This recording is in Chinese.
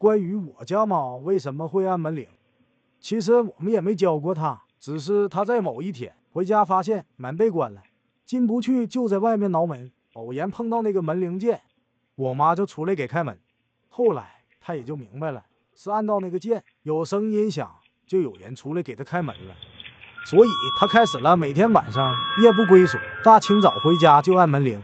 关于我家猫为什么会按门铃，其实我们也没教过它，只是它在某一天回家发现门被关了，进不去，就在外面挠门，偶然碰到那个门铃键，我妈就出来给开门。后来它也就明白了，是按到那个键，有声音响，就有人出来给它开门了。所以它开始了每天晚上夜不归宿，大清早回家就按门铃。